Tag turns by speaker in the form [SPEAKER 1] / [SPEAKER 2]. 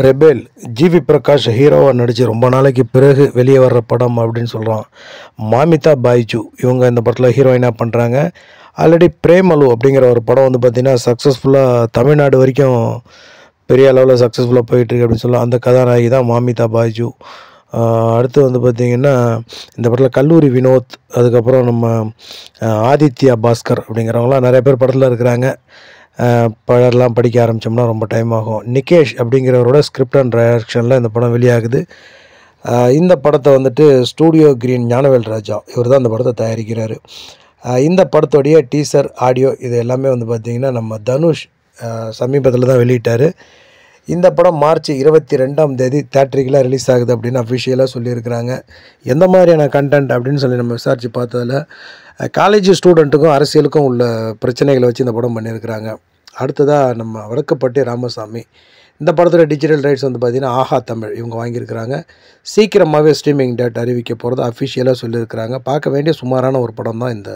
[SPEAKER 1] ரெபேல் GV Prakash ஹீரோவாக நடித்து ரொம்ப நாளைக்கு பிறகு வெளியே வர்ற படம் அப்படின்னு சொல்கிறோம். மாமிதா பைஜு இவங்க இந்த படத்தில் ஹீரோயினாக பண்ணுறாங்க. ஆல்ரெடி பிரேமலு அப்படிங்கிற ஒரு படம் வந்து பார்த்திங்கன்னா சக்ஸஸ்ஃபுல்லாக தமிழ்நாடு வரைக்கும் பெரிய அளவில் சக்ஸஸ்ஃபுல்லாக போயிட்டுருக்கு அப்படின்னு சொல்லலாம். அந்த கதாநாயகி தான் மாமிதா பைஜு. அடுத்து வந்து பார்த்திங்கன்னா இந்த படத்தில் கல்லூரி வினோத், அதுக்கப்புறம் நம்ம ஆதித்யா பாஸ்கர் அப்படிங்கிறவங்களாம் நிறைய பேர் படத்தில் இருக்கிறாங்க. படம்லாம் படிக்க ஆரம்பித்தோம்னா ரொம்ப டைம் ஆகும். நிகேஷ் அப்படிங்கிறவரோட ஸ்கிரிப்ட் அண்ட் டைரக்ஷனில் இந்த படம் வெளியாகுது. இந்த படத்தை வந்துட்டு ஸ்டூடியோ கிரீன் ஞானவேல் ராஜா இவர் தான் இந்த படத்தை தயாரிக்கிறார். இந்த படத்தோடைய டீசர் ஆடியோ இது எல்லாமே வந்து பார்த்திங்கன்னா நம்ம தனுஷ் சமீபத்தில் தான் வெளியிட்டார். இந்த படம் மார்ச் 22 தேட்டரிக்கெலாம் ரிலீஸ் ஆகுது அப்படின்னு அஃபிஷியலாக சொல்லியிருக்கிறாங்க. எந்த மாதிரியான கண்டென்ட் அப்படின்னு சொல்லி நம்ம விசாரித்து பார்த்ததில் காலேஜ் ஸ்டூடெண்ட்டுக்கும் அரசியலுக்கும் உள்ள பிரச்சனைகளை வச்சு இந்த படம் பண்ணியிருக்கிறாங்க. அடுத்ததாக நம்ம வடக்குப்பட்டி ராமசாமி, இந்த படத்தோட டிஜிட்டல் ரைட்ஸ் வந்து பார்த்திங்கன்னா ஆஹா தமிழ் இவங்க வாங்கியிருக்கிறாங்க. சீக்கிரமாகவே ஸ்ட்ரீமிங் டேட் அறிவிக்க போகிறத அஃபிஷியலாக சொல்லியிருக்கிறாங்க. பார்க்க வேண்டிய சுமாரான ஒரு படம் தான் இந்த